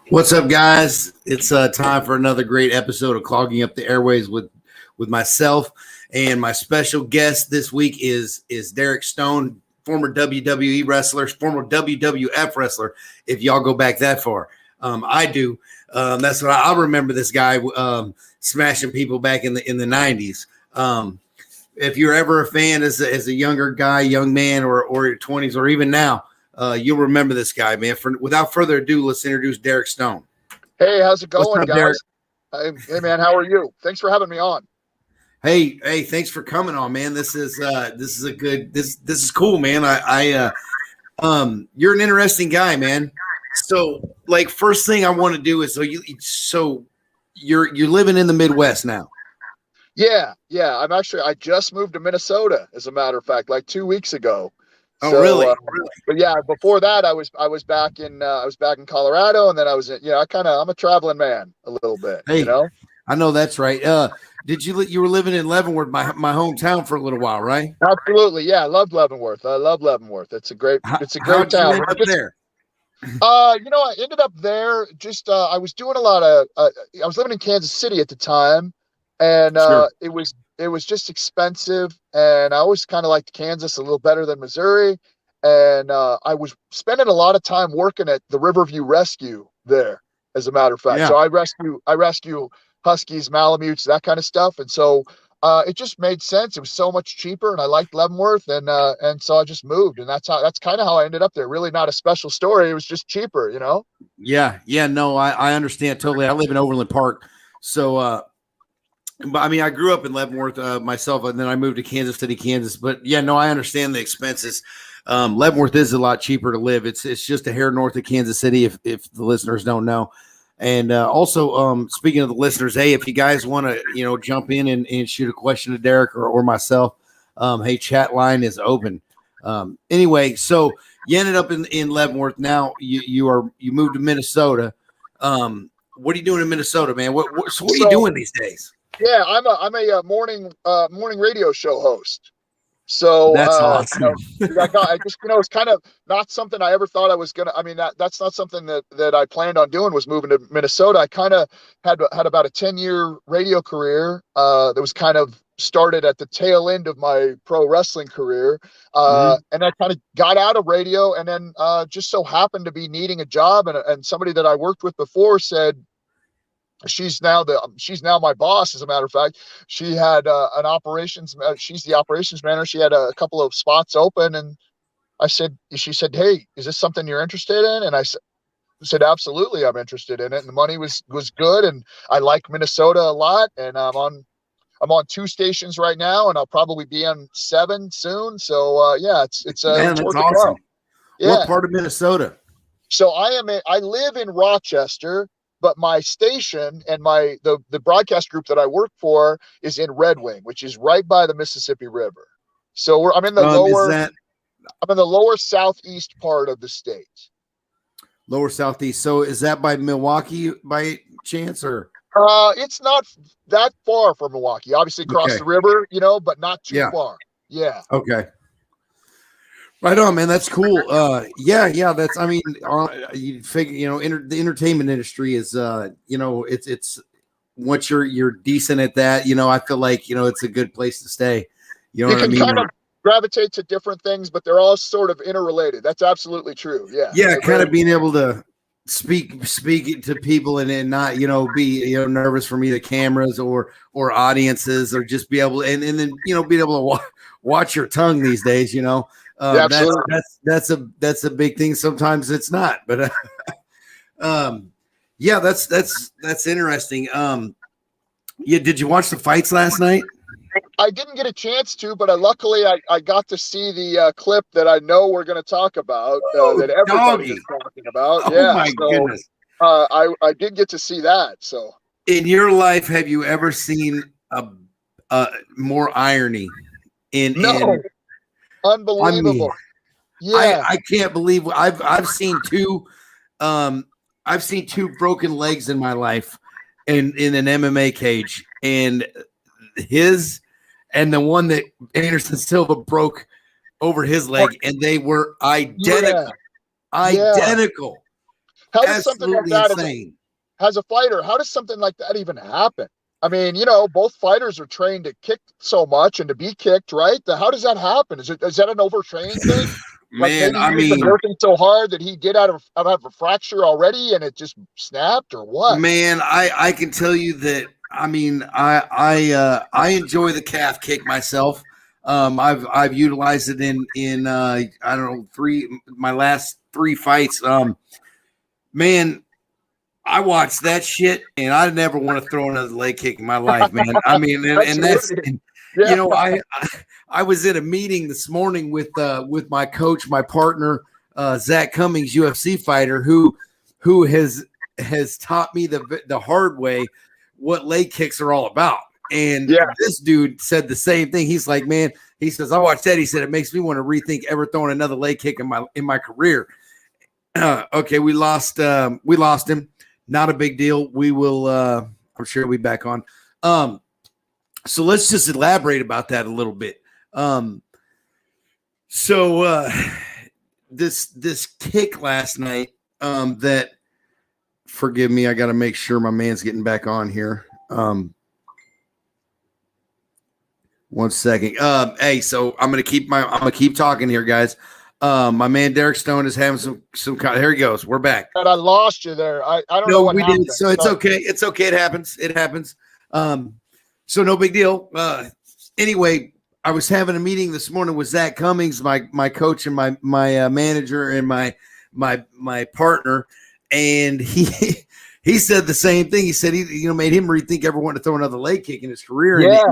What's up, guys? It's time for another great episode of Clogging Up the Airways with myself, and my special guest this week is Derek Stone, former WWE wrestler, former WWF wrestler. If y'all go back that far, I do. That's what I remember. This guy smashing people back in the 90s. If you're ever a fan as a younger guy, young man, or your 20s, or even now. You'll remember this guy, man. Without further ado, let's introduce Derek Stone. Hey, how's it going, up, guys? Hey, man, how are you? Thanks for having me on. Hey, thanks for coming on, man. This is cool, man. You're an interesting guy, man. So, like, first thing I want to do is you're living in the Midwest now. Yeah. I just moved to Minnesota, as a matter of fact, like 2 weeks ago. Oh, so, really? But yeah, before that, I was back in Colorado, and then I was I'm a traveling man a little bit. Hey, you know? I know that's right. You were living in Leavenworth, my hometown, for a little while, right? Absolutely, yeah. I love Leavenworth. It's a great town. You end up there? I ended up there. I was doing a lot of. I was living in Kansas City at the time, and sure. It was just expensive, and I always kind of liked Kansas a little better than Missouri. And I was spending a lot of time working at the Riverview Rescue there, as a matter of fact. Yeah. So I rescue huskies, malamutes, that kind of stuff. And so it just made sense. It was so much cheaper, and I liked Leavenworth, and so I just moved. And that's kind of how I ended up there. Really not a special story. It was just cheaper, you know? Yeah. No, I understand totally. I live in Overland Park, so. But I mean, I grew up in Leavenworth myself, and then I moved to Kansas City, Kansas. But yeah, no, I understand the expenses. Leavenworth is a lot cheaper to live. It's just a hair north of Kansas City, if the listeners don't know. And also, speaking of the listeners, hey, if you guys want to jump in and shoot a question to Derek or myself, hey, chat line is open. Anyway, so you ended up in Leavenworth. Now you moved to Minnesota. What are you doing in Minnesota, man? What are you doing these days? Yeah, I'm a morning radio show host. So that's awesome. It's kind of not something I ever thought I was gonna. I mean, that's not something that I planned on doing, was moving to Minnesota. I kind of had about a 10-year radio career that was kind of started at the tail end of my pro wrestling career, and I kind of got out of radio, and then just so happened to be needing a job, and somebody that I worked with before said. She's now my boss. As a matter of fact, she had an operations. She's the operations manager. She had a couple of spots open, and she said, "Hey, is this something you're interested in?" And I said, "Absolutely, I'm interested in it." And the money was good, and I like Minnesota a lot. And I'm on 2 stations right now, and I'll probably be on 7 soon. So yeah, it's man, it's that's awesome. Yeah. What part of Minnesota? So I live in Rochester. But my station and the broadcast group that I work for is in Red Wing, which is right by the Mississippi River. So I'm in the lower southeast part of the state. Lower southeast. So is that by Milwaukee by chance, or? It's not that far from Milwaukee. Obviously across the river, but not too far. Yeah. Okay. Right on, man. That's cool. Yeah. That's. I mean, you figure, the entertainment industry is, it's once you're decent at that, I feel like it's a good place to stay. You know what I mean? Kind of gravitate to different things, but they're all sort of interrelated. That's absolutely true. Yeah. Yeah, kind of being able to speak to people and not be nervous from either cameras or audiences, or just be able and then be able to watch your tongue these days. That's a big thing. Sometimes it's not, but yeah, that's interesting. Yeah, did you watch the fights last night? I didn't get a chance to, but luckily I got to see the clip that I know we're going to talk about, that everybody is talking about. Oh my goodness! I did get to see that. So, in your life, have you ever seen more irony in Unbelievable. I can't believe I've seen two broken legs in my life in an MMA cage, and the one that Anderson Silva broke over his leg, and they were identical. Identical. How does something like that, insane. As a fighter, how does something like that even happen? I mean, both fighters are trained to kick so much and to be kicked, right? How does that happen? Is that an overtraining thing? Man, maybe he's been working so hard that he did out of a fracture already and it just snapped, or what? Man, I can tell you that. I mean, I enjoy the calf kick myself. I've utilized it in I don't know, my last 3 fights. Man, I watched that shit, and I never want to throw another leg kick in my life, man. I mean, I was in a meeting this morning with my coach, my partner, Zach Cummings, UFC fighter, who has taught me the hard way what leg kicks are all about. And this dude said the same thing. He's like, man, he says, I watched that. He said, it makes me want to rethink ever throwing another leg kick in my career. Okay, we lost him. Not a big deal. We will, I'm sure we'll be back on. So let's just elaborate about that a little bit. This kick last night, that, forgive me, I got to make sure my man's getting back on here. 1 second. Hey, so I'm gonna keep talking here, guys. My man Derek Stone is having some. Here he goes. We're back. But I lost you there. I don't know what we happened. did. So it's okay. It's okay. It happens. So no big deal. Anyway, I was having a meeting this morning with Zach Cummings, my coach and my manager and my partner, and he said the same thing. He said he made him rethink ever wanting to throw another leg kick in his career. Yeah.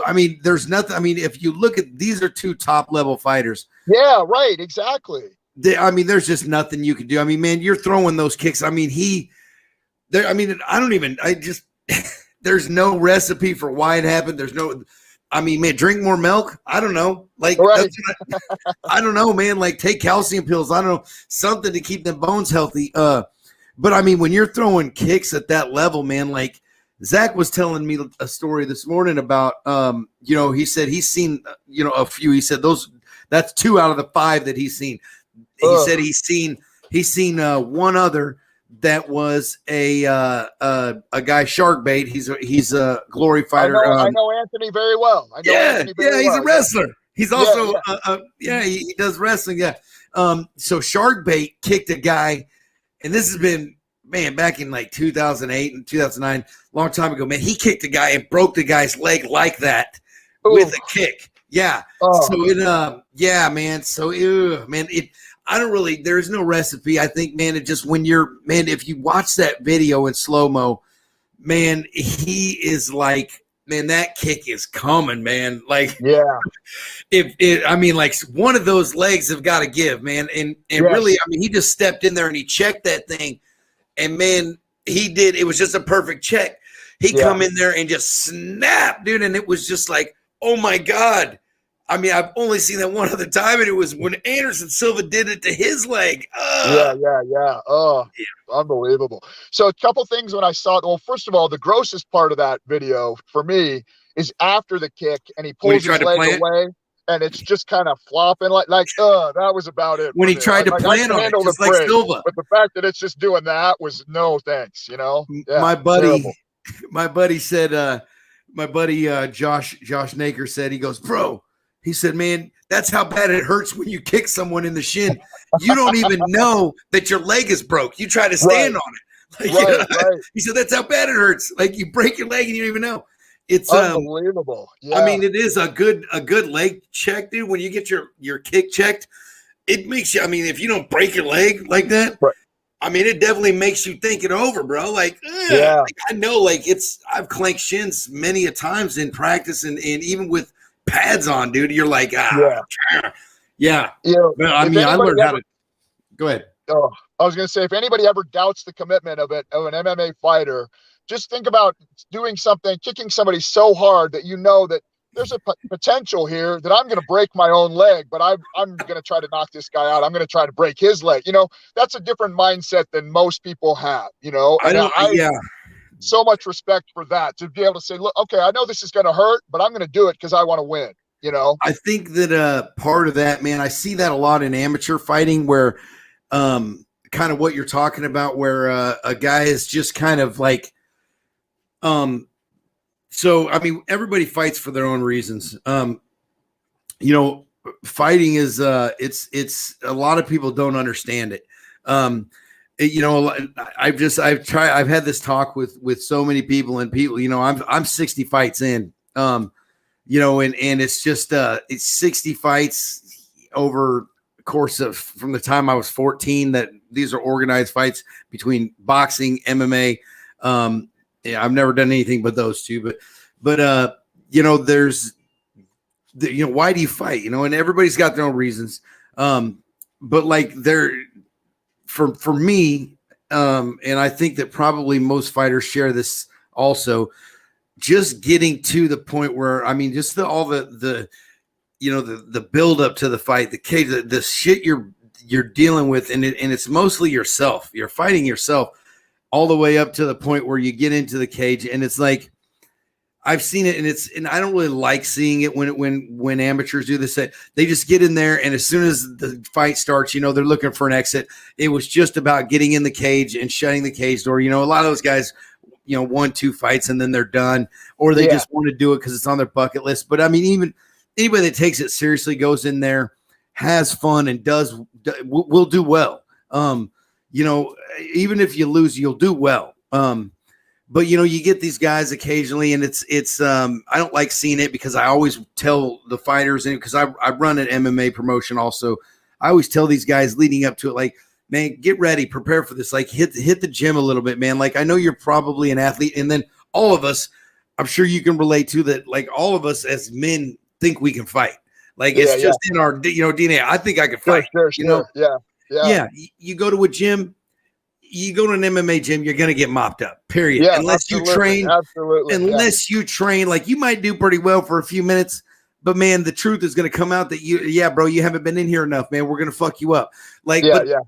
I mean, there's nothing. I mean, if you look at, these are 2 top level fighters. Yeah, right. Exactly. There's just nothing you can do. I mean, man, you're throwing those kicks. I mean, there's no recipe for why it happened. Man, drink more milk. I don't know. Like, right. I don't know, man. Like, take calcium pills. I don't know, something to keep them bones healthy. But I mean, when you're throwing kicks at that level, man, like, Zach was telling me a story this morning about, he said he's seen, a few. He said that's 2 out of the 5 that he's seen. He said he's seen one other that was a guy, shark bait. He's a glory fighter. I know Anthony very well. He's a wrestler. He's also he does wrestling. Yeah. So shark bait kicked a guy, and this has been, man, back in like 2008 and 2009, long time ago, man. He kicked a guy and broke the guy's leg like that with a kick. Yeah. So man. So man, I don't really, there's no recipe. I think, man, it just, if you watch that video in slow-mo, man, he is like, man, that kick is coming, man. Like, like one of those legs have got to give, man. And really, I mean, he just stepped in there and he checked that thing. And man, he did. It was just a perfect check. He come in there and just snap, dude. And it was just like, oh my God. I mean, I've only seen that one other time, and it was when Anderson Silva did it to his leg. Yeah. Oh, yeah. Unbelievable. So a couple things when I saw it. Well, first of all, the grossest part of that video for me is after the kick, and he pulls his leg away, and it's just kind of flopping like that was about it. When he tried to plan on it, just like Silva. But the fact that it's just doing that was no thanks, Yeah, my buddy said, Josh Naker said, he goes, bro, he said, man, that's how bad it hurts when you kick someone in the shin. You don't even know that your leg is broke. You try to stand on it. Like, right. He said, that's how bad it hurts. Like, you break your leg and you don't even know. It's unbelievable. Yeah. I mean, it is a good leg check, dude. When you get your kick checked, it makes you, I mean, if you don't break your leg like that, right. I mean, it definitely makes you think it over, bro. Like, like, I know, like, I've clanked shins many a times in practice and even with pads on, dude. You're like, yeah. I mean, I learned how to. Go ahead. I was going to say, if anybody ever doubts the commitment of an MMA fighter, just think about doing something, kicking somebody so hard that you know that there's a potential here that I'm going to break my own leg, but I'm going to try to knock this guy out. I'm going to try to break his leg. You know, that's a different mindset than most people have, you know, and I so much respect for that, to be able to say, look, okay, I know this is going to hurt, but I'm going to do it because I want to win, you know? I think that part of that, man, I see that a lot in amateur fighting where kind of what you're talking about, where a guy is just kind of like, so, I mean, everybody fights for their own reasons. You know, fighting is, it's a lot of people don't understand it. You know, I've had this talk with so many people, and people, you know, I'm 60 fights in, you know, and it's just, it's 60 fights over the course of, from the time I was 14, that these are organized fights between boxing, MMA. Yeah, I've never done anything but those two, but you know, there's, you know, why do you fight? You know, and everybody's got their own reasons. But like for me, and I think that probably most fighters share this also, just getting to the point where, I mean, just all the you know, the build up to the fight, the cage, the shit you're dealing with, and it's mostly yourself. You're fighting yourself all the way up to the point where you get into the cage, and it's like, I've seen it, and I don't really like seeing it when amateurs do this. They just get in there, and as soon as the fight starts, you know, they're looking for an exit. It was just about getting in the cage and shutting the cage door. You know, a lot of those guys, you know, 1-2 fights and then they're done, or they just want to do it because it's on their bucket list. But I mean, even anybody that takes it seriously, goes in there, has fun, and will do well. You know, even if you lose, you'll do well. But you know, you get these guys occasionally, and it's I don't like seeing it, because I always tell the fighters, and because I run an MMA promotion also, I always tell these guys leading up to it, like, man, get ready, prepare for this, like hit the gym a little bit, man. Like, I know you're probably an athlete, and then all of us, I'm sure you can relate to that, like all of us as men think we can fight. Like, it's just in our, you know, DNA. I think I can fight. Sure. You know? Yeah. You go to a gym, you go to an MMA gym, you're going to get mopped up, period. Yeah, unless you train, you train, like, you might do pretty well for a few minutes, but man, the truth is going to come out that bro, you haven't been in here enough, man. We're going to fuck you up. Like,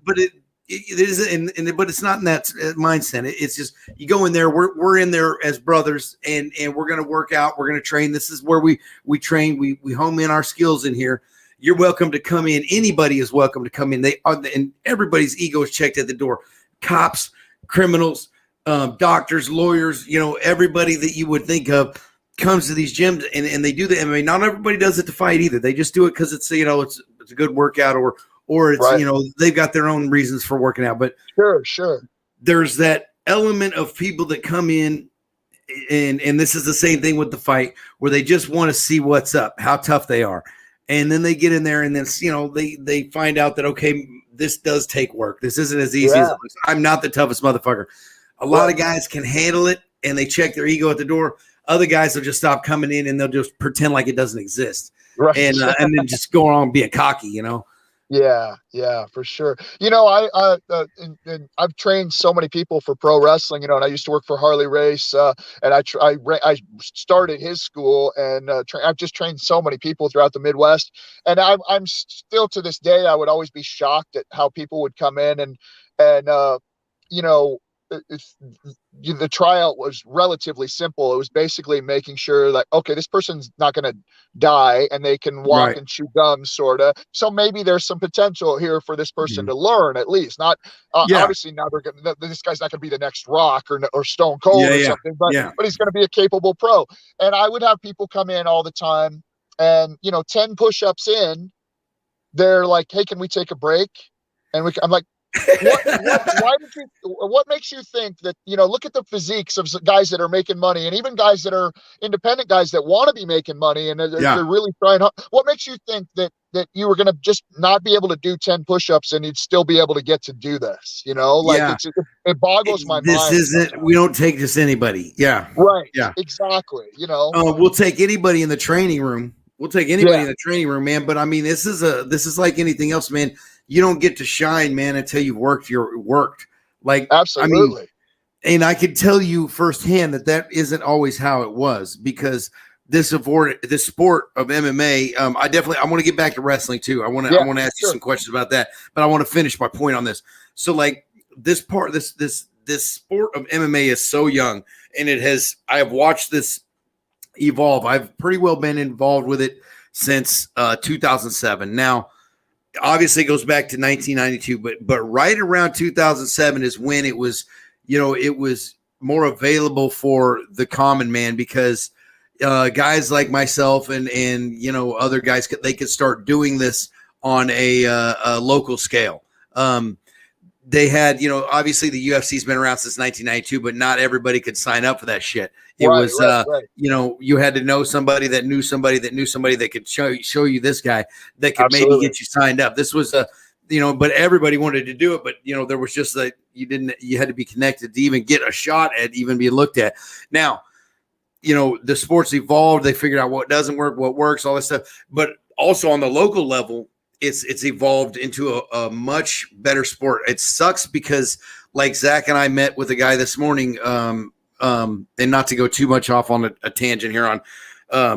but it is, but it's not in that mindset. It's just, you go in there, we're in there as brothers, and we're going to work out. We're going to train. This is where we train. We home in our skills in here. You're welcome to come in. Anybody is welcome to come in. And everybody's ego is checked at the door. Cops, criminals, doctors, lawyers, you know, everybody that you would think of comes to these gyms, and they do the MMA. Not everybody does it to fight either. They just do it because it's, you know, it's a good workout, or it's, you know, they've got their own reasons for working out. But sure. There's that element of people that come in, and this is the same thing with the fight, where they just want to see what's up, how tough they are. And then they get in there, and then, you know, they find out that, okay, this does take work. This isn't as easy as it looks. I'm not the toughest motherfucker. A lot of guys can handle it, and they check their ego at the door. Other guys will just stop coming in, and they'll just pretend like it doesn't exist. Right. And then just go on being cocky, you know? Yeah, for sure. You know, I've trained so many people for pro wrestling, you know, and I used to work for Harley Race, and I started his school, and I've just trained so many people throughout the Midwest, and I'm still, to this day, I would always be shocked at how people would come in, and you know, the tryout was relatively simple. It was basically making sure that, okay, this person's not going to die, and they can walk and chew gum, sort of. So maybe there's some potential here for this person to learn, at least. Not obviously now this guy's not going to be the next Rock or Stone Cold or something, but he's going to be a capable pro. And I would have people come in all the time, and, you know, 10 push-ups in, they're like, hey, can we take a break? And I'm like, what makes you think that, you know, look at the physiques of guys that are making money, and even guys that are independent guys that want to be making money, and they're really trying hard. What makes you think that you were going to just not be able to do 10 push-ups and you'd still be able to get to do this? You know, like it boggles my mind. This isn't, we don't take just anybody. Yeah. Right. Yeah, exactly. You know, we'll take anybody in the training room. We'll take anybody in the training room, man. But I mean, this is like anything else, man. You don't get to shine, man, until you've worked. Like, absolutely. And I can tell you firsthand that isn't always how it was, because this sport of MMA, I want to get back to wrestling too. I want to ask you some questions about that, but I want to finish my point on this. So like this sport of MMA is so young, and I have watched this evolve. I've pretty well been involved with it since 2007. Now, obviously it goes back to 1992, but right around 2007 is when it was, it was more available for the common man, because guys like myself and other guys, they could start doing this on a local scale. They had, obviously the UFC's been around since 1992, but not everybody could sign up for that shit. It was, you had to know somebody that knew somebody that knew somebody that could show you this guy that could maybe get you signed up. This was but everybody wanted to do it, but there was just that you had to be connected to even get a shot at even being looked at. Now, the sports evolved. They figured out what doesn't work, what works, all this stuff. But also on the local level, it's evolved into a much better sport. It sucks because, like, Zach and I met with a guy this morning, and not to go too much off on a tangent here on,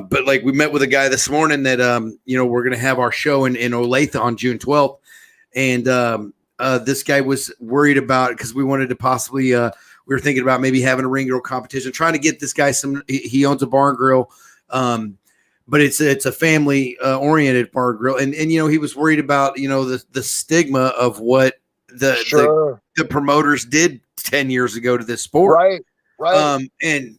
but like we met with a guy this morning that we're going to have our show in Olathe on June 12th, and this guy was worried about it because we wanted to possibly we were thinking about maybe having a ring grill competition, trying to get this guy he owns a bar and grill, but it's a family oriented bar and grill, and he was worried about the stigma of what the promoters did 10 years ago to this sport, right. And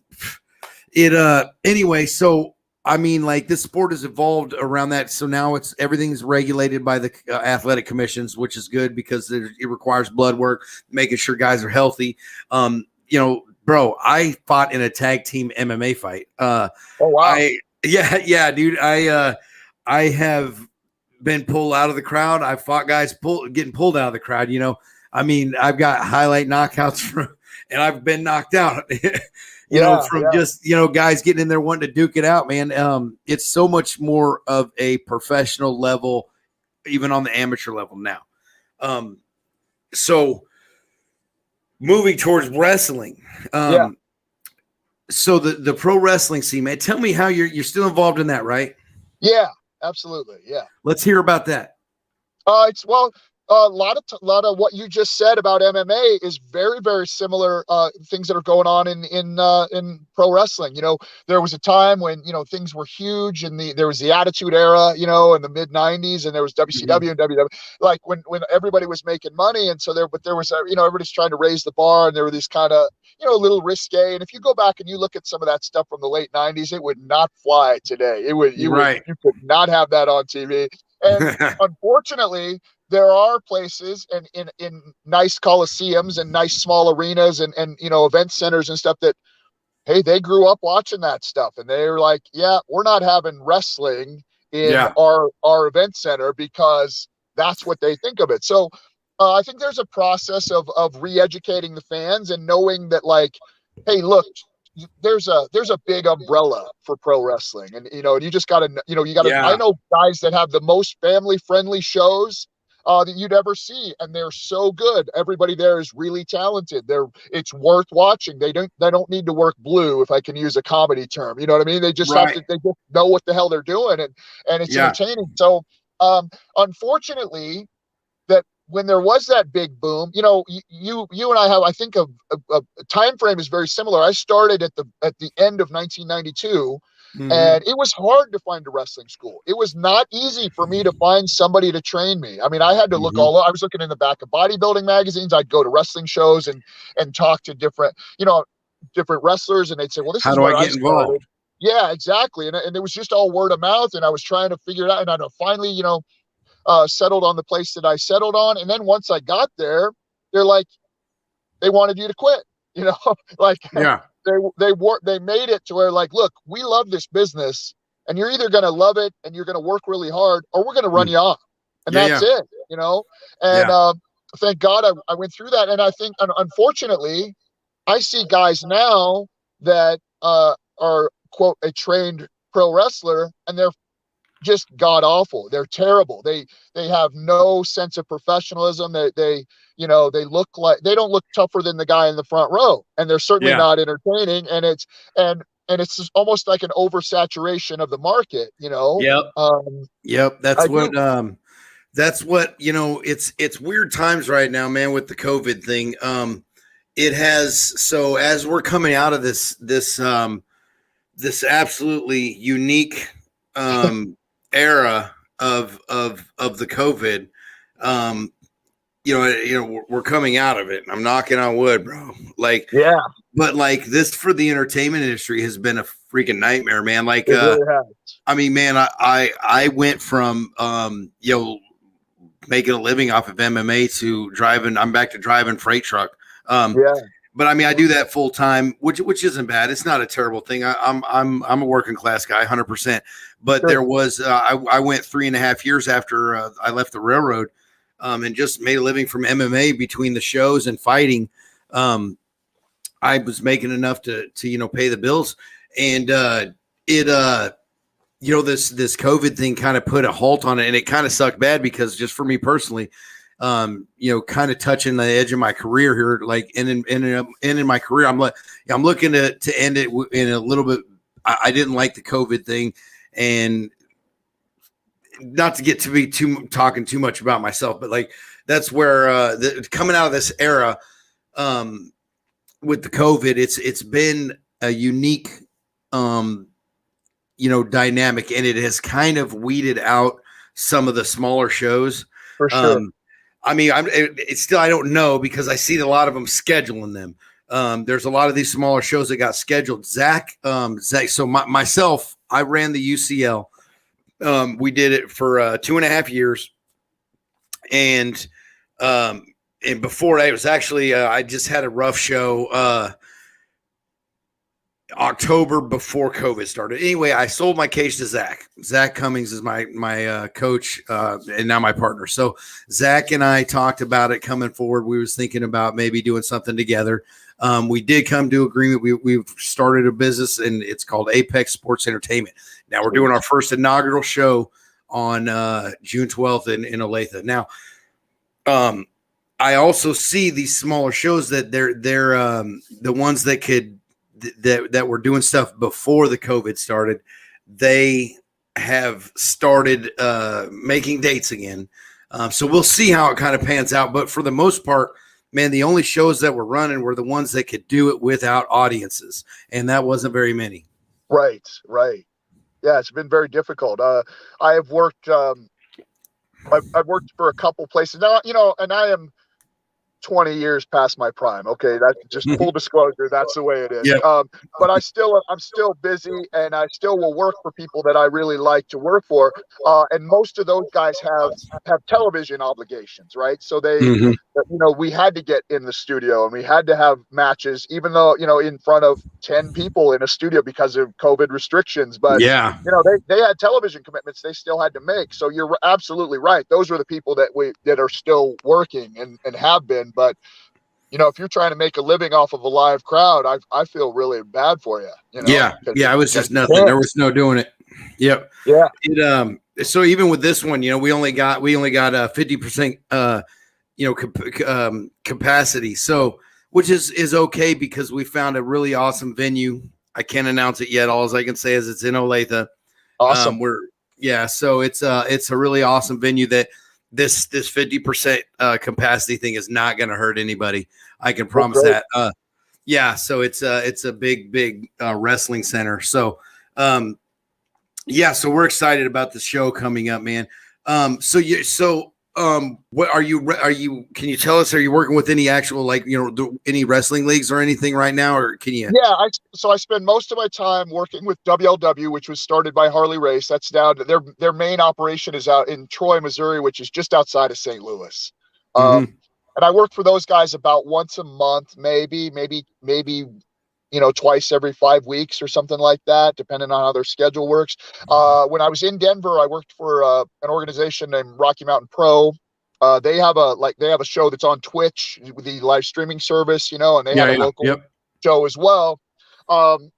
it anyway, so I mean, like, this sport has evolved around that. So now everything's regulated by the athletic commissions, which is good because it requires blood work, making sure guys are healthy. Bro, I fought in a tag team MMA fight. Oh, wow. Yeah, dude. I have been pulled out of the crowd. I fought guys getting pulled out of the crowd. I mean, I've got highlight knockouts and I've been knocked out. Just guys getting in there wanting to duke it out, man. It's so much more of a professional level, even on the amateur level now. So moving towards wrestling. So the pro wrestling scene, man. Tell me how you're still involved in that, right? Yeah, absolutely. Yeah. Let's hear about that. A lot of what you just said about MMA is very, very similar things that are going on in pro wrestling. There was a time when things were huge, and there was the Attitude Era, in the mid '90s, and there was WCW and WWE, like when everybody was making money, and so there was everybody's trying to raise the bar, and there were these kind of a little risque. And if you go back and you look at some of that stuff from the late '90s, it would not fly today. You could not have that on TV. And unfortunately, there are places and in nice coliseums and nice small arenas and event centers and stuff that, hey, they grew up watching that stuff, and they're like, yeah, we're not having wrestling in our event center because that's what they think of it. So I think there's a process of re-educating the fans and knowing that, like, hey, look, there's a big umbrella for pro wrestling, and you just gotta I know guys that have the most family friendly shows that you'd ever see, and they're so good. Everybody there is really talented. It's worth watching. They don't need to work blue, if I can use a comedy term. You know what I mean? They just have to. They just know what the hell they're doing, and it's entertaining. So unfortunately, that when there was that big boom, you and I have, I think, a time frame is very similar. I started at the end of 1992. And it was hard to find a wrestling school. It was not easy for me to find somebody to train me. I mean, I had to look I was looking in the back of bodybuilding magazines. I'd go to wrestling shows and talk to different wrestlers, and they'd say, well, this is where I started. Involved? Yeah, exactly. And it was just all word of mouth, and I was trying to figure it out. And I finally, settled on the place that I settled on. And then once I got there, they're like, they wanted you to quit, like, yeah. They made it to where, like, look, we love this business, and you're either going to love it and you're going to work really hard, or we're going to run you off. And that's it, And thank God I went through that. And I think, unfortunately, I see guys now that are, quote, a trained pro wrestler, and they're just god awful. They're terrible. They have no sense of professionalism. They look like they don't look tougher than the guy in the front row, and they're certainly not entertaining. And it's just almost like an oversaturation of the market. Yep. That's what, it's weird times right now, man, with the COVID thing. It has, so as we're coming out of this absolutely unique era of the COVID, we're coming out of it. I'm knocking on wood, bro. Like, yeah, but like this for the entertainment industry has been a freaking nightmare, man. Like, really I mean, man, I went from, making a living off of MMA to driving. I'm back to driving freight truck. But I mean, I do that full time, which isn't bad. It's not a terrible thing. I'm a working class guy, 100%. But there was I went 3.5 years after I left the railroad, and just made a living from MMA between the shows and fighting. I was making enough to pay the bills, and this COVID thing kind of put a halt on it, and it kind of sucked bad because just for me personally, kind of touching the edge of my career here, like in my career, I'm looking to end it in a little bit. I didn't like the COVID thing, and not to get to be talking too much about myself, but like that's where coming out of this era with the COVID, it's been a unique dynamic, and it has kind of weeded out some of the smaller shows. For sure. I mean, it's still, I don't know, because I see a lot of them scheduling them. There's a lot of these smaller shows that got scheduled. Zach, so myself, I ran the UCL. We did it for 2.5 years. And before that, it was actually, I just had a rough show, October before COVID started. Anyway, I sold my cage to Zach. Zach Cummings is my coach and now my partner. So Zach and I talked about it coming forward. We was thinking about maybe doing something together. We did come to agreement. We've started a business, and it's called Apex Sports Entertainment. Now we're doing our first inaugural show on June 12th in Olathe. Now, I also see these smaller shows that they're the ones that that were doing stuff before the COVID started. They have started making dates again. So we'll see how it kind of pans out. But for the most part, man, the only shows that were running were the ones that could do it without audiences. And that wasn't very many. Right. Yeah, it's been very difficult. I have worked, I've worked for a couple places now, and I am 20 years past my prime. Okay, that's just full disclosure. That's the way it is. Yeah. But I'm still busy, and I still will work for people that I really like to work for. And most of those guys have television obligations, right? So they, we had to get in the studio, and we had to have matches, even though, in front of 10 people in a studio because of COVID restrictions. But yeah, they had television commitments they still had to make. So you're absolutely right. Those are the people that are still working and have been. But if you're trying to make a living off of a live crowd, I feel really bad for you. Yeah, it was just nothing. There was no doing it. Yep. Yeah. So even with this one, we only got 50% capacity. So which is okay, because we found a really awesome venue. I can't announce it yet. All I can say is it's in Olathe. Awesome. So it's a really awesome venue that this 50% capacity thing is not going to hurt anybody. I can promise that. So it's a big wrestling center. So so we're excited about the show coming up, man. What are you can you tell us, are you working with any actual, any wrestling leagues or anything right now, or can you? Yeah. I spend most of my time working with WLW, which was started by Harley Race. That's down to their main operation is out in Troy, Missouri, which is just outside of St. Louis. And I work for those guys about once a month, maybe, twice every 5 weeks or something like that, depending on how their schedule works. When I was in Denver, I worked for an organization named Rocky Mountain Pro. They have a show that's on Twitch with the live streaming service, and they have a local show as well.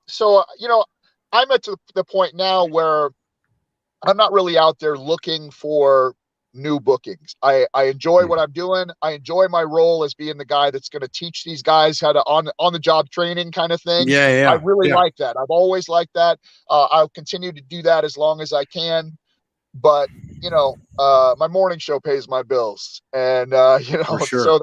So I'm at the point now where I'm not really out there looking for new bookings. I enjoy what I'm doing. I enjoy my role as being the guy that's going to teach these guys how to on the job training kind of thing. Yeah, I yeah, really yeah, like that. I've always liked that. I'll continue to do that as long as I can. But my morning show pays my bills, and for sure. so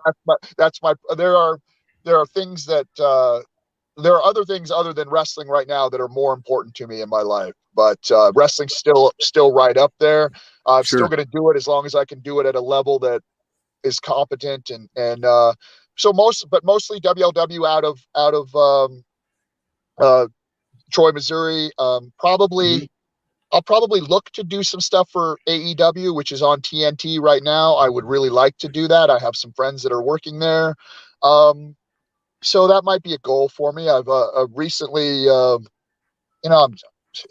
that's my. There are things that there are other things other than wrestling right now that are more important to me in my life. But wrestling's still right up there. I'm still Sure. going to do it as long as I can do it at a level that is competent and so mostly WLW out of uh, Troy, Missouri. Mhm. I'll probably look to do some stuff for AEW, which is on TNT right now. I would really like to do that. I have some friends that are working there. So that might be a goal for me. I've recently,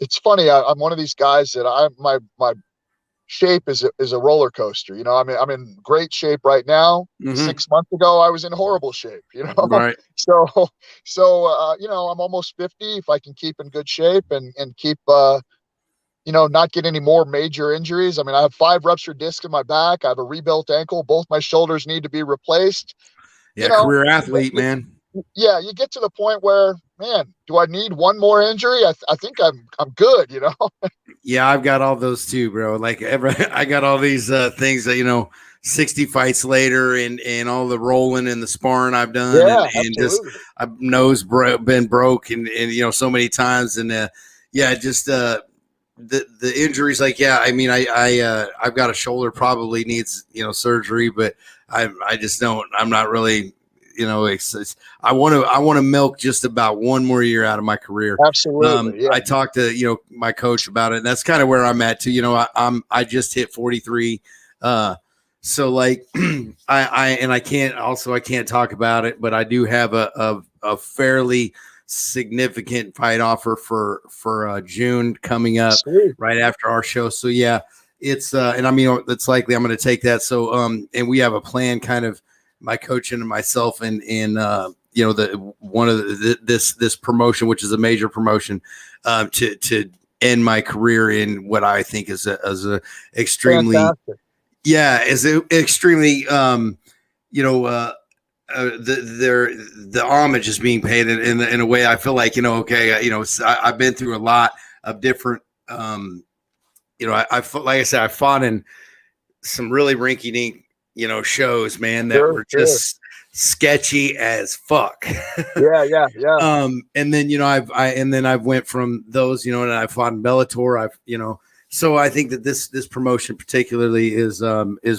it's funny. I'm one of these guys that my shape is a roller coaster. I'm in great shape right now. Mhm. 6 months ago, I was in horrible shape. Right. So I'm almost 50. If I can keep in good shape and keep not get any more major injuries. I mean, I have 5 ruptured discs in my back. I have a rebuilt ankle. Both my shoulders need to be replaced. You Yeah, know, career athlete, man. yeah, you get to the point where, man, do I need one more injury? I think I'm good. Yeah, I've got all those too, bro. Like I got all these things that 60 fights later, and all the rolling and the sparring I've done, and Yeah, just absolutely. I've been broke, and so many times, and yeah, just the injuries. Like, yeah, I mean, I've got a shoulder probably needs surgery, but I just don't. I'm not really. I want to milk just about one more year out of my career. Absolutely. Yeah. I talked to my coach about it, and that's kind of where I'm at too. I just hit 43, so like I can't talk about it, but I do have a fairly significant fight offer for June coming up Sweet. right after our show. So yeah, it's and I mean it's likely I'm going to take that. So and we have a plan, kind of my coach and myself, and the one of this promotion, which is a major promotion, to end my career in what I think is a extremely Fantastic. is a extremely the homage is being paid in a way I feel like I've been through a lot of different I like I said, I fought in some really rinky dink shows, man, that Sure, were sure. just sketchy as fuck. Yeah, yeah, yeah. And then I've went from those, and I fought in Bellator. So I think that this promotion particularly is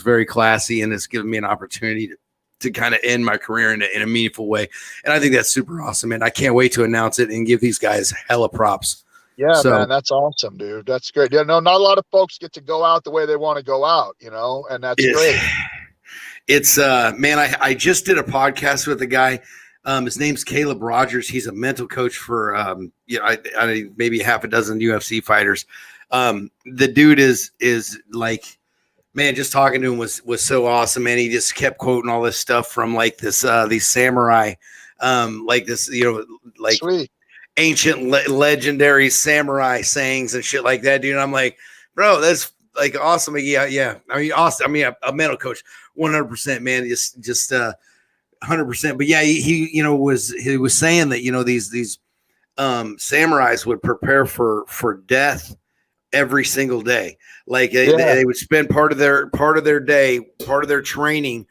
very classy, and it's given me an opportunity to kind of end my career in a meaningful way. And I think that's super awesome, and I can't wait to announce it and give these guys hella props. Yeah, So man, that's awesome, dude. That's great. Yeah, no, not a lot of folks get to go out the way they want to go out, and that's great. it's man, I just did a podcast with a guy. His name's Caleb Rogers. He's a mental coach for I maybe half a dozen UFC fighters. The dude is like, man, just talking to him was so awesome, man. He just kept quoting all this stuff from like this these samurai, like this, like Sweet. ancient legendary samurai sayings and shit like that, dude. And I'm like, bro, that's like awesome. Yeah. I mean, awesome. I mean, a mental coach, 100%, man. Just 100%. But yeah, he was saying that these samurais would prepare for death every single day. Like they would spend part of their day, part of their training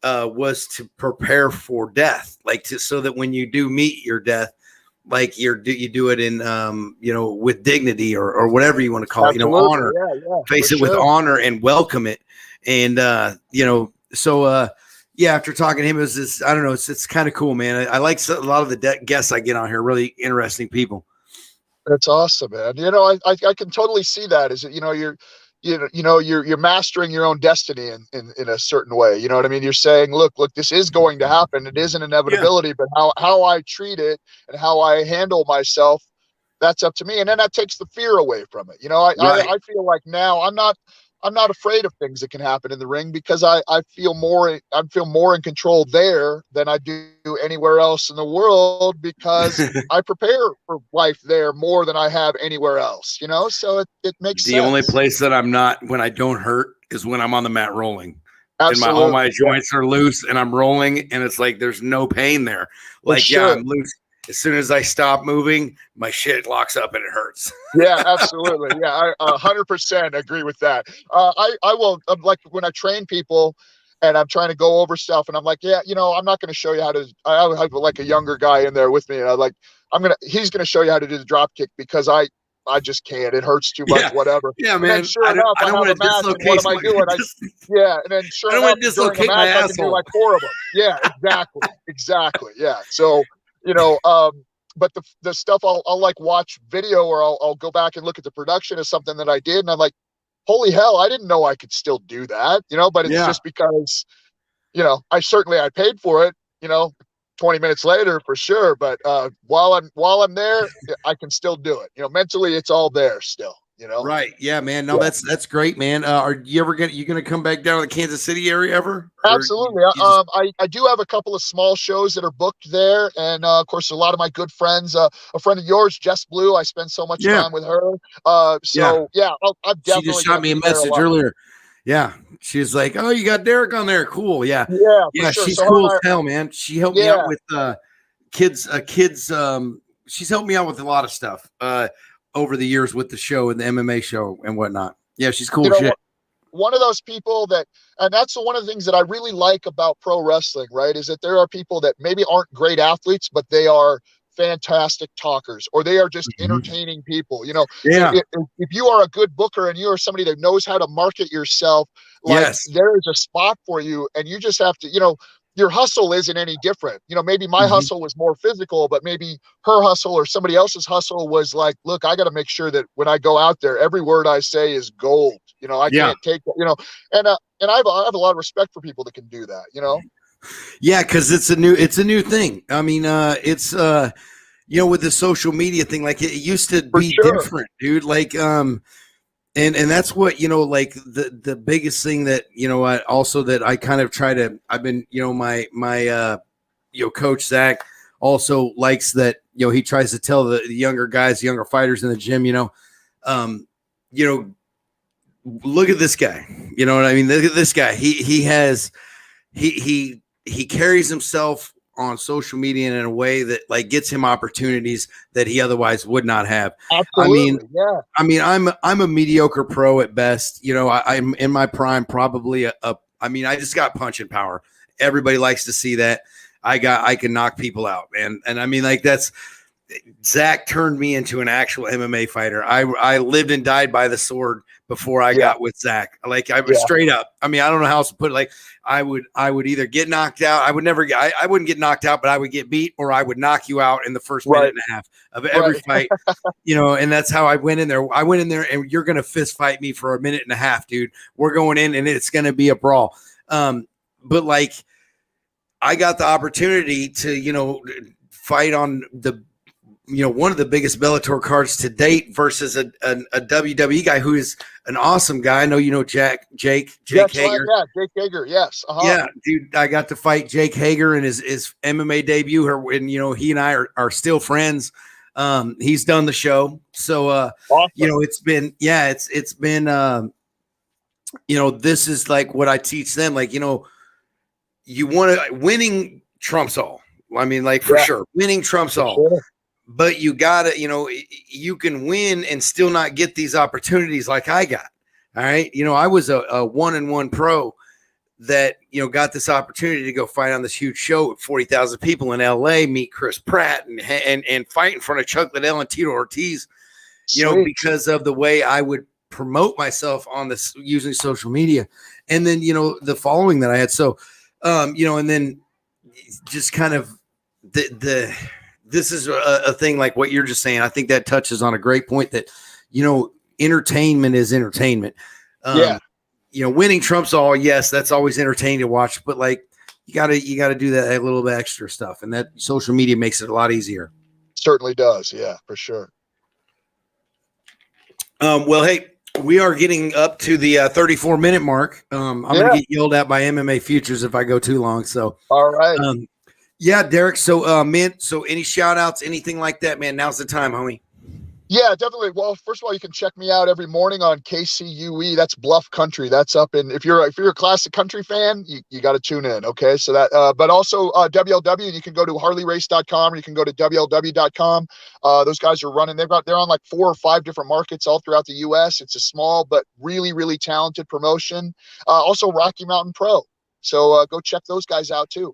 was to prepare for death, like so that when you do meet your death, like you do it in with dignity or whatever you want to call it, honor. Yeah, Face it with honor and welcome it. And so yeah, after talking to him, it was this, I don't know, it's kind of cool, man. I like a lot of the guests I get on here, really interesting people. That's awesome, man. I can totally see that. Is that you're mastering your own destiny in a certain way. You know what I mean? You're saying, look, this is going to happen. It is an inevitability, but how I treat it and how I handle myself, that's up to me. And then that takes the fear away from it. Right. I feel like now I'm not I'm not afraid of things that can happen in the ring because I feel more in control there than I do anywhere else in the world because I prepare for life there more than I have anywhere else, you know? So it makes The only sense. place that I'm not when I don't hurt is when I'm on the mat rolling. And all my Absolutely. joints are loose and I'm rolling and it's like there's no pain there. For Like, yeah, sure. I'm loose. As soon as I stop moving, my shit locks up and it hurts. Yeah, absolutely. Yeah, I 100% agree with that. I will like when I train people and I'm trying to go over stuff and I'm like, yeah, you know, I'm not going to show you how to. I have like a younger guy in there with me, and he's going to show you how to do the drop kick because I just can't. It hurts too much, Yeah. whatever. Yeah, And then man. sure enough, I don't have want a to match, and dislocate what am I doing? Yeah, and then sure I don't enough, want to during a dislocate my match, I can do asshole. like 4 of them. Yeah, exactly, exactly. Yeah, so you know, but the stuff I'll like watch video or I'll go back and look at the production of something that I did, and I'm like, holy hell, I didn't know I could still do that, you know. But it's Yeah. just because, you know, I paid for it, you know, 20 minutes later for sure. But while I'm there, I can still do it. You know, mentally it's all there still, you know. Right. Yeah, man. No, Yeah. that's great, man. Are you ever gonna come back down to the Kansas City area ever? Or Absolutely. you just I do have a couple of small shows that are booked there, and of course, a lot of my good friends. A friend of yours, Jess Blue. I spend so much yeah. time with her. Yeah. So yeah, I'm She just definitely going shot to me a be there a message lot. earlier. Yeah. She's like, "Oh, you got Derek on there. Cool." Yeah. Yeah, for Yeah, sure. she's So her cool and as hell, man. She helped me out yeah, with kids she's helped me out with a lot of stuff over the years with the show and the MMA show and whatnot. Yeah, she's cool you as know, shit. one of those people that, and that's one of the things that I really like about pro wrestling, right? Is that there are people that maybe aren't great athletes, but they are fantastic talkers, or they are just Mhm. entertaining people. You know, Yeah. if you are a good booker and you are somebody that knows how to market yourself, like Yes. there is a spot for you, and you just have to, you know, your hustle isn't any different. You know, maybe my Mhm. hustle was more physical, but maybe her hustle or somebody else's hustle was like, look, I got to make sure that when I go out there, every word I say is gold. You know, I Yeah. can't take, you know, and I have a lot of respect for people that can do that, you know? Yeah, because it's a new thing. I mean, it's with the social media thing, like it used to For be sure. different, dude. Like, and that's what like the biggest thing that I also that I kind of try to. I've been my coach Zach also likes that he tries to tell the younger guys, younger fighters in the gym, um, you know, look at this guy. You know what I mean? Look at this guy. He carries himself on social media in a way that like gets him opportunities that he otherwise would not have. I mean, Absolutely. Yeah. I'm a mediocre pro at best. I'm in my prime, probably I mean, I just got punching power. Everybody likes to see that. I can knock people out, man. And I mean, like Zach turned me into an actual MMA fighter. I lived and died by the sword before I Yeah. got with Zach. Like I was Yeah. straight up. I mean, I don't know how else to put it. Like I would either get knocked out. I wouldn't get knocked out, but I would get beat, or I would knock you out in the first minute Right. and a half of every fight. And that's how I went in there. I went in there, and you're gonna fist fight me for a minute and a half, dude. We're going in, and it's gonna be a brawl. But like, I got the opportunity to fight on the one of the biggest Bellator cards to date versus a WWE guy who is an awesome guy. I know Jake That's right. Hager. Yeah. Jake Hager. Yes. Yeah, dude, I got to fight Jake Hager in his MMA debut. And he and I are still friends. He's done the show, so Awesome. it's been this is like what I teach them. Like you want to winning trumps all. I mean, like for sure, winning trumps all. Sure. But you gotta, you can win and still not get these opportunities like I got. All right. I was a 1-on-1 pro that, got this opportunity to go fight on this huge show with 40,000 people in LA, meet Chris Pratt and fight in front of Chuck Liddell and Tito Ortiz, because of the way I would promote myself on this using social media. And then, the following that I had. So, and then just kind of this is a thing like what you're just saying. I think that touches on a great point that, entertainment is entertainment. Winning trumps all. Yes, that's always entertaining to watch, but like you gotta do that a little bit extra stuff, and that social media makes it a lot easier. Certainly does. Yeah, for sure. Well, hey, we are getting up to the 34-minute mark. I'm going to get yelled at by MMA Futures if I go too long. So, all right. Yeah, Derek. So, man, so any shout outs, anything like that, man, now's the time, homie. Yeah, definitely. Well, first of all, you can check me out every morning on KCUE. That's Bluff Country. That's up in, if you're a classic country fan, you got to tune in. Okay. So that, but also WLW, you can go to harleyrace.com or you can go to WLW.com. Those guys are running, they're on like 4 or 5 different markets all throughout the US. It's a small, but really, really talented promotion. Also Rocky Mountain Pro. So go check those guys out too.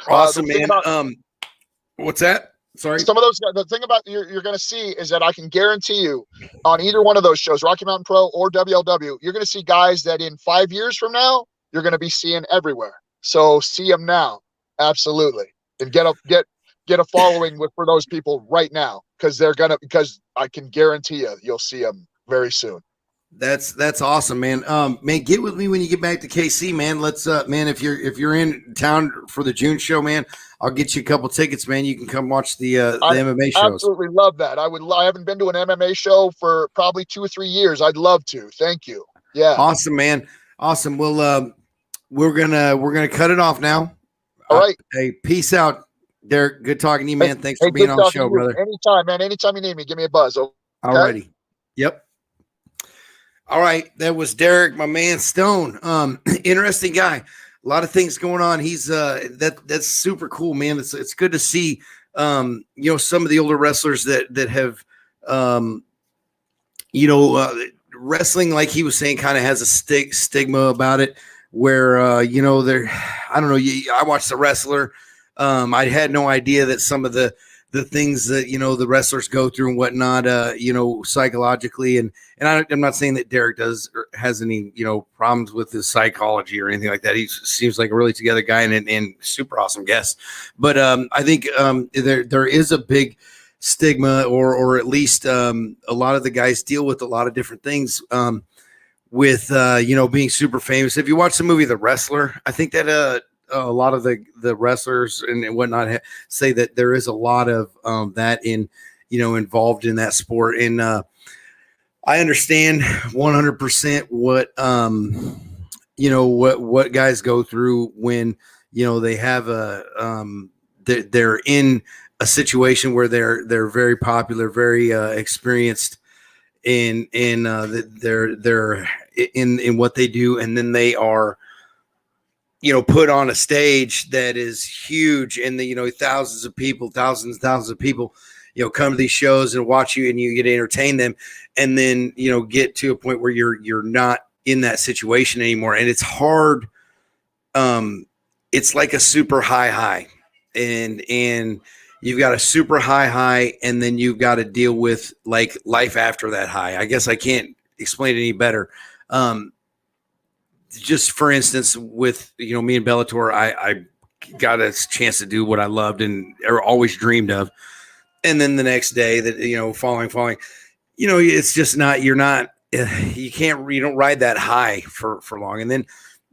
Awesome, man. What's that? Sorry. Some of those, the thing about you're going to see is that I can guarantee you on either one of those shows, Rocky Mountain Pro or WLW, you're going to see guys that in 5 years from now, you're going to be seeing everywhere. So see them now. Absolutely. And get a following for those people right now. Because I can guarantee you'll see them very soon. That's awesome, man. Man, get with me when you get back to KC, man. Let's man, if you're in town for the June show, man, I'll get you a couple tickets, man. You can come watch the MMA shows. Absolutely love that. I haven't been to an MMA show for probably 2 or 3 years. I'd love to. Thank you. Yeah. Awesome, man. Awesome. Well, we're gonna cut it off now. All right. Hey, peace out, Derek. Good talking to you, man. Thanks for being on the show, brother. Anytime, man. Anytime you need me, give me a buzz. Okay? Alrighty. Yep. All right, that was Derek, my man Stone. Interesting guy. A lot of things going on. He's that's super cool, man. It's good to see some of the older wrestlers that have wrestling, like he was saying, kind of has a stigma about it where they're, I don't know, I watched The Wrestler. I had no idea that some of the things that the wrestlers go through and whatnot, psychologically, and I'm not saying that Derek has any problems with his psychology or anything like that. He seems like a really together guy and super awesome guest. But I think there is a big stigma, or at least a lot of the guys deal with a lot of different things with being super famous. If you watch the movie The Wrestler, I think that a lot of the wrestlers and whatnot say that there is a lot of that involved in that sport. And I understand 100% what guys go through when, they have they're in a situation where they're very popular, very experienced in they're in what they do. And then they are, put on a stage that is huge, and thousands of people come to these shows and watch you, and you get to entertain them, and then get to a point where you're not in that situation anymore, and it's hard. It's like a super high, and you've got a super high, and then you've got to deal with like life after that high. I guess I can't explain it any better. Just for instance, with me and Bellator, I got a chance to do what I loved and always dreamed of, and then the next day that falling, it's just not. You don't ride that high for long, and then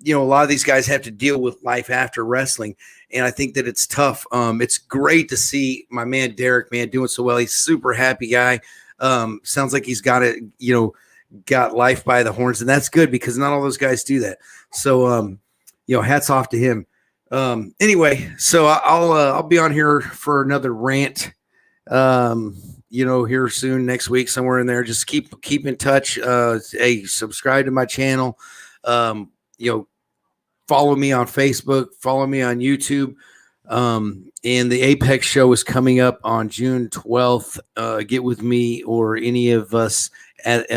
a lot of these guys have to deal with life after wrestling, and I think that it's tough. It's great to see my man Derek, man, doing so well. He's a super happy guy. Sounds like he's got it, got life by the horns, and that's good because not all those guys do that. So hats off to him. Anyway, so I'll be on here for another rant here soon, next week, somewhere in there. Just keep in touch. Hey, subscribe to my channel. Follow me on Facebook, follow me on YouTube. And the Apex show is coming up on June 12th. Get with me or any of us at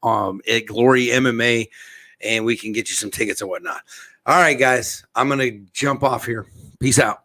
Glory MMA, and we can get you some tickets and whatnot. All right, guys, I'm going to jump off here. Peace out.